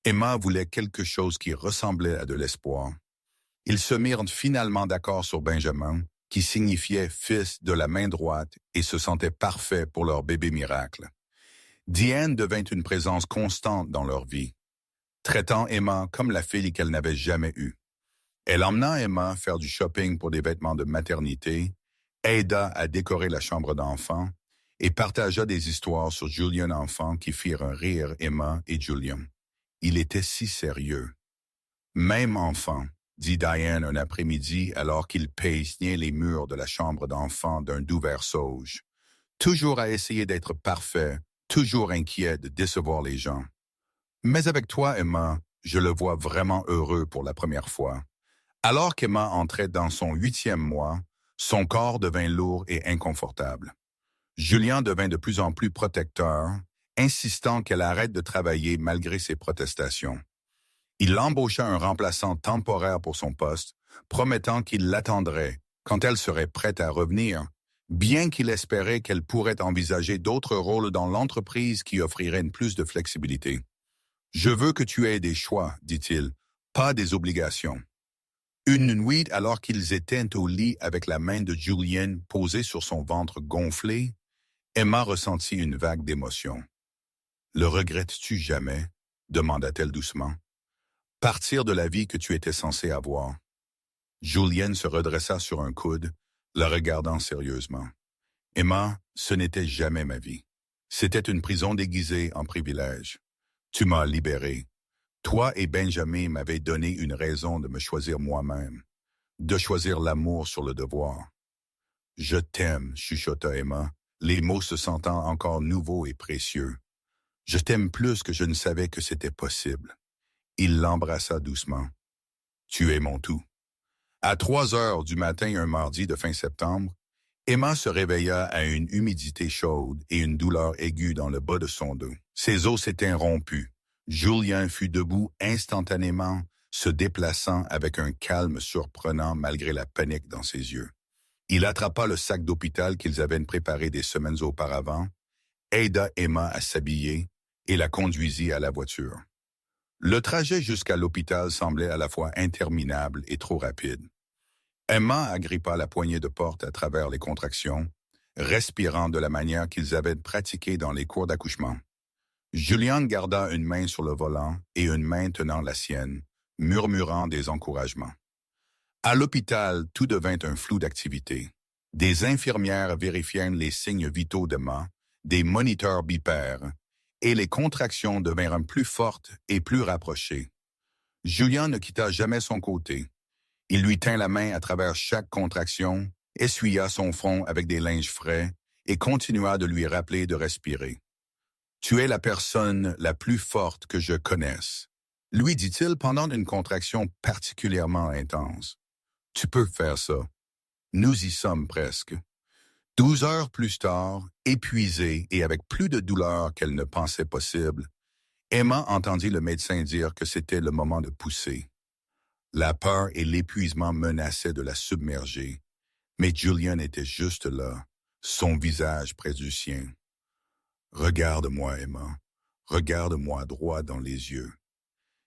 Emma voulait quelque chose qui ressemblait à de l'espoir. Ils se mirent finalement d'accord sur Benjamin, qui signifiait « fils de la main droite » et se sentait parfait pour leur bébé miracle. Diane devint une présence constante dans leur vie, traitant Emma comme la fille qu'elle n'avait jamais eue. Elle emmena Emma faire du shopping pour des vêtements de maternité, aida à décorer la chambre d'enfant et partagea des histoires sur Julian enfant qui firent rire Emma et Julian. Il était si sérieux. Même enfant, dit Diane un après-midi alors qu'il peignait les murs de la chambre d'enfant d'un doux vert sauge. Toujours à essayer d'être parfait, toujours inquiet de décevoir les gens. Mais avec toi, Emma, je le vois vraiment heureux pour la première fois. Alors qu'Emma entrait dans son 8e mois, son corps devint lourd et inconfortable. Julien devint de plus en plus protecteur, insistant qu'elle arrête de travailler malgré ses protestations. Il embaucha un remplaçant temporaire pour son poste, promettant qu'il l'attendrait quand elle serait prête à revenir, bien qu'il espérait qu'elle pourrait envisager d'autres rôles dans l'entreprise qui offriraient plus de flexibilité. « Je veux que tu aies des choix, dit-il, pas des obligations. » Une nuit, alors qu'ils étaient au lit avec la main de Julien posée sur son ventre gonflé, Emma ressentit une vague d'émotion. « Le regrettes-tu jamais ?» demanda-t-elle doucement. « Partir de la vie que tu étais censé avoir. » Julien se redressa sur un coude, la regardant sérieusement. « Emma, ce n'était jamais ma vie. C'était une prison déguisée en privilège. Tu m'as libéré. Toi et Benjamin m'avez donné une raison de me choisir moi-même, de choisir l'amour sur le devoir. »« Je t'aime, » chuchota Emma, les mots se sentant encore nouveaux et précieux. « Je t'aime plus que je ne savais que c'était possible. » Il l'embrassa doucement. « Tu es mon tout. » À 3 heures du matin un mardi de fin septembre, Emma se réveilla à une humidité chaude et une douleur aiguë dans le bas de son dos. Ses os s'étaient rompus. Julien fut debout instantanément, se déplaçant avec un calme surprenant malgré la panique dans ses yeux. Il attrapa le sac d'hôpital qu'ils avaient préparé des semaines auparavant, aida Emma à s'habiller et la conduisit à la voiture. Le trajet jusqu'à l'hôpital semblait à la fois interminable et trop rapide. Emma agrippa la poignée de porte à travers les contractions, respirant de la manière qu'ils avaient pratiquée dans les cours d'accouchement. Julien garda une main sur le volant et une main tenant la sienne, murmurant des encouragements. À l'hôpital, tout devint un flou d'activité. Des infirmières vérifièrent les signes vitaux d'Emma, des moniteurs bipèrent, et les contractions devinrent plus fortes et plus rapprochées. Julien ne quitta jamais son côté. Il lui tint la main à travers chaque contraction, essuya son front avec des linges frais et continua de lui rappeler de respirer. « Tu es la personne la plus forte que je connaisse, » lui dit-il pendant une contraction particulièrement intense. « Tu peux faire ça. Nous y sommes presque. » 12 heures plus tard, épuisée et avec plus de douleur qu'elle ne pensait possible, Emma entendit le médecin dire que c'était le moment de pousser. La peur et l'épuisement menaçaient de la submerger, mais Julien était juste là, son visage près du sien. « Regarde-moi, Emma, regarde-moi droit dans les yeux. »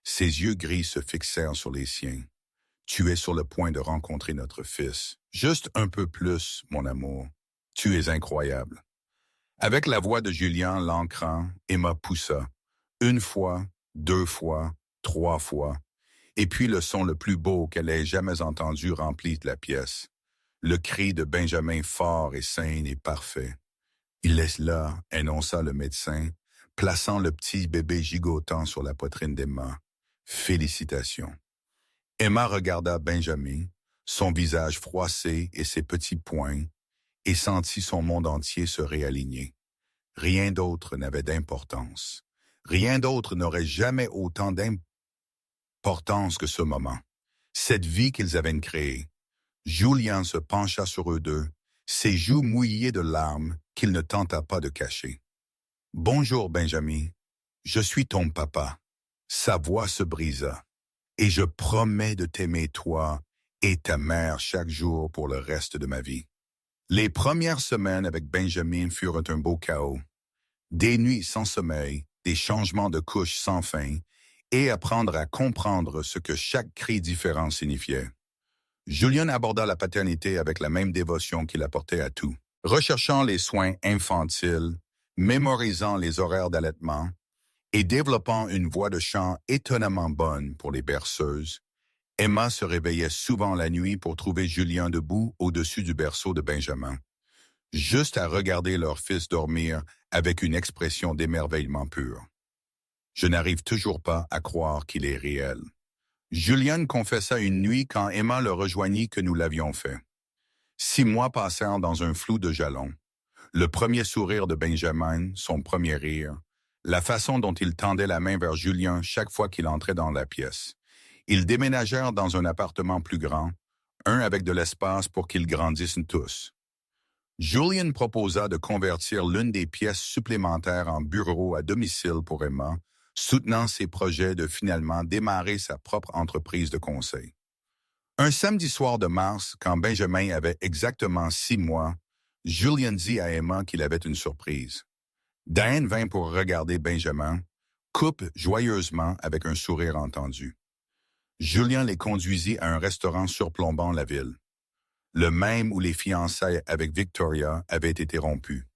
Ses yeux gris se fixèrent sur les siens. « Tu es sur le point de rencontrer notre fils. Juste un peu plus, mon amour. Tu es incroyable. » Avec la voix de Julien l'ancrant, Emma poussa. 1 fois, 2 fois, 3 fois. Et puis le son le plus beau qu'elle ait jamais entendu remplit la pièce. Le cri de Benjamin fort et sain et parfait. « Il est là », énonça le médecin, plaçant le petit bébé gigotant sur la poitrine d'Emma. « Félicitations. » Emma regarda Benjamin, son visage froissé et ses petits poings, et sentit son monde entier se réaligner. Rien d'autre n'avait d'importance. Rien d'autre n'aurait jamais autant d'importance que ce moment. Cette vie qu'ils avaient créée. Julien se pencha sur eux deux, ses joues mouillées de larmes qu'il ne tenta pas de cacher. « Bonjour, Benjamin. Je suis ton papa. » Sa voix se brisa. « Et je promets de t'aimer toi et ta mère chaque jour pour le reste de ma vie. » Les premières semaines avec Benjamin furent un beau chaos. Des nuits sans sommeil, des changements de couches sans fin, et apprendre à comprendre ce que chaque cri différent signifiait. Julien aborda la paternité avec la même dévotion qu'il apportait à tout, recherchant les soins infantiles, mémorisant les horaires d'allaitement et développant une voix de chant étonnamment bonne pour les berceuses. Emma se réveillait souvent la nuit pour trouver Julien debout au-dessus du berceau de Benjamin, juste à regarder leur fils dormir avec une expression d'émerveillement pur. « Je n'arrive toujours pas à croire qu'il est réel. » Julian confessa une nuit quand Emma le rejoignit que nous l'avions fait. 6 mois passèrent dans un flou de jalons. Le premier sourire de Benjamin, son premier rire, la façon dont il tendait la main vers Julien chaque fois qu'il entrait dans la pièce. Ils déménagèrent dans un appartement plus grand, un avec de l'espace pour qu'ils grandissent tous. Julian proposa de convertir l'une des pièces supplémentaires en bureau à domicile pour Emma, soutenant ses projets de finalement démarrer sa propre entreprise de conseil. Un samedi soir de mars, quand Benjamin avait exactement 6 mois, Julian dit à Emma qu'il avait une surprise. Diane vint pour regarder Benjamin, coupe joyeusement avec un sourire entendu. Julian les conduisit à un restaurant surplombant la ville, le même où les fiançailles avec Victoria avaient été rompues.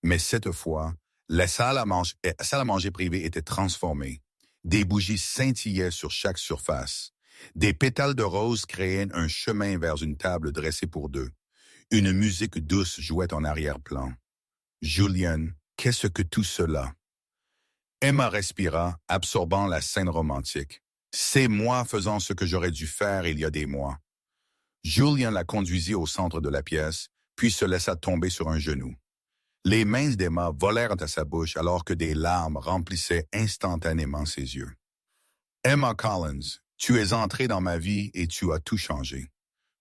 Mais cette fois, la salle à manger privée était transformée. Des bougies scintillaient sur chaque surface. Des pétales de rose créaient un chemin vers une table dressée pour deux. Une musique douce jouait en arrière-plan. Julian, qu'est-ce que tout cela? Emma respira, absorbant la scène romantique. C'est moi faisant ce que j'aurais dû faire il y a des mois. Julian la conduisit au centre de la pièce, puis se laissa tomber sur un genou. Les mains d'Emma volèrent à sa bouche alors que des larmes remplissaient instantanément ses yeux. Emma Collins, tu es entrée dans ma vie et tu as tout changé.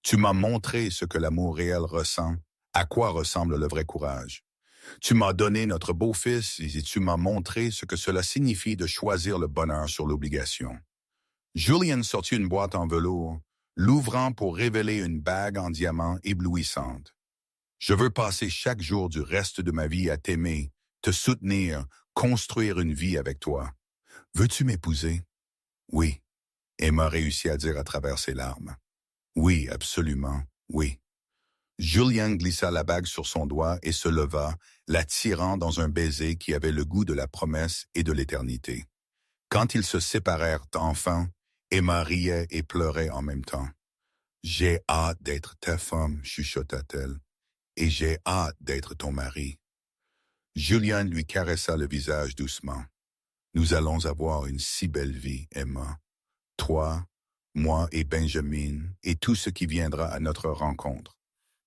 Tu m'as montré ce que l'amour réel ressent, à quoi ressemble le vrai courage. Tu m'as donné notre beau-fils et tu m'as montré ce que cela signifie de choisir le bonheur sur l'obligation. Julian sortit une boîte en velours, l'ouvrant pour révéler une bague en diamant éblouissante. Je veux passer chaque jour du reste de ma vie à t'aimer, te soutenir, construire une vie avec toi. Veux-tu m'épouser? Oui, Emma réussit à dire à travers ses larmes. Oui, absolument, oui. Julian glissa la bague sur son doigt et se leva, la tirant dans un baiser qui avait le goût de la promesse et de l'éternité. Quand ils se séparèrent enfin, Emma riait et pleurait en même temps. « J'ai hâte d'être ta femme, chuchota-t-elle, et j'ai hâte d'être ton mari. » Julian lui caressa le visage doucement. « Nous allons avoir une si belle vie, Emma. Toi, moi et Benjamin, et tout ce qui viendra à notre rencontre. »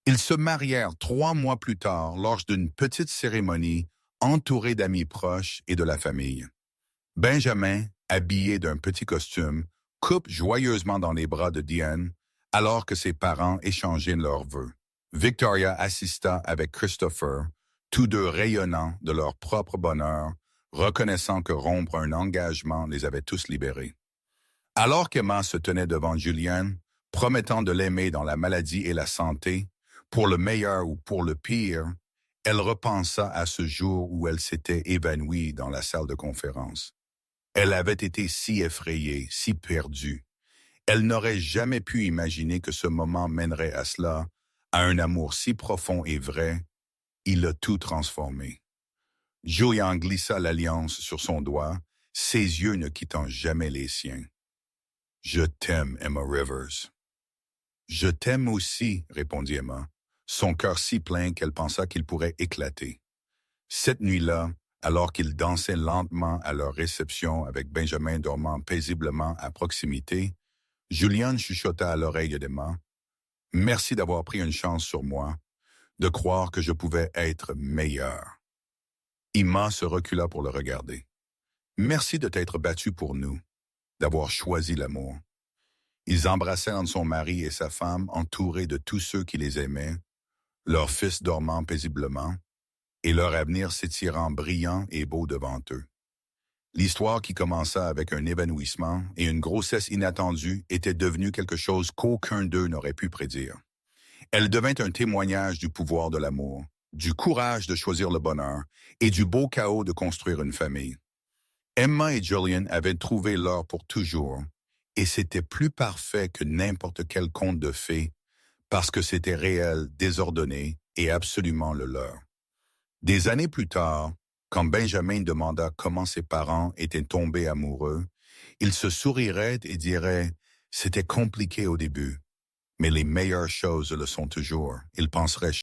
Ils se marièrent 3 mois plus tard lors d'une petite cérémonie entourée d'amis proches et de la famille. Benjamin, habillé d'un petit costume, coupe joyeusement dans les bras de Diane alors que ses parents échangeaient leurs vœux. Victoria assista avec Christopher, tous deux rayonnants de leur propre bonheur, reconnaissant que rompre un engagement les avait tous libérés. Alors qu'Emma se tenait devant Julian, promettant de l'aimer dans la maladie et la santé, pour le meilleur ou pour le pire, elle repensa à ce jour où elle s'était évanouie dans la salle de conférence. Elle avait été si effrayée, si perdue. Elle n'aurait jamais pu imaginer que ce moment mènerait à cela, à un amour si profond et vrai. Il a tout transformé. Julian glissa l'alliance sur son doigt, ses yeux ne quittant jamais les siens. « Je t'aime, Emma Rivers. »« Je t'aime aussi, » répondit Emma, son cœur si plein qu'elle pensa qu'il pourrait éclater. Cette nuit-là, alors qu'ils dansaient lentement à leur réception avec Benjamin dormant paisiblement à proximité, Julian chuchota à l'oreille d'Emma. « Merci d'avoir pris une chance sur moi, de croire que je pouvais être meilleur. » Emma se recula pour le regarder. « Merci de t'être battu pour nous, d'avoir choisi l'amour. » Ils embrassèrent son mari et sa femme entourés de tous ceux qui les aimaient, leur fils dormant paisiblement, et leur avenir s'étirant brillant et beau devant eux. L'histoire qui commença avec un évanouissement et une grossesse inattendue était devenue quelque chose qu'aucun d'eux n'aurait pu prédire. Elle devint un témoignage du pouvoir de l'amour, du courage de choisir le bonheur et du beau chaos de construire une famille. Emma et Julian avaient trouvé l'or pour toujours, et c'était plus parfait que n'importe quel conte de fées, parce que c'était réel, désordonné et absolument le leur. Des années plus tard, quand Benjamin demanda comment ses parents étaient tombés amoureux, il se sourirait et dirait « C'était compliqué au début, mais les meilleures choses le sont toujours. » Il penserait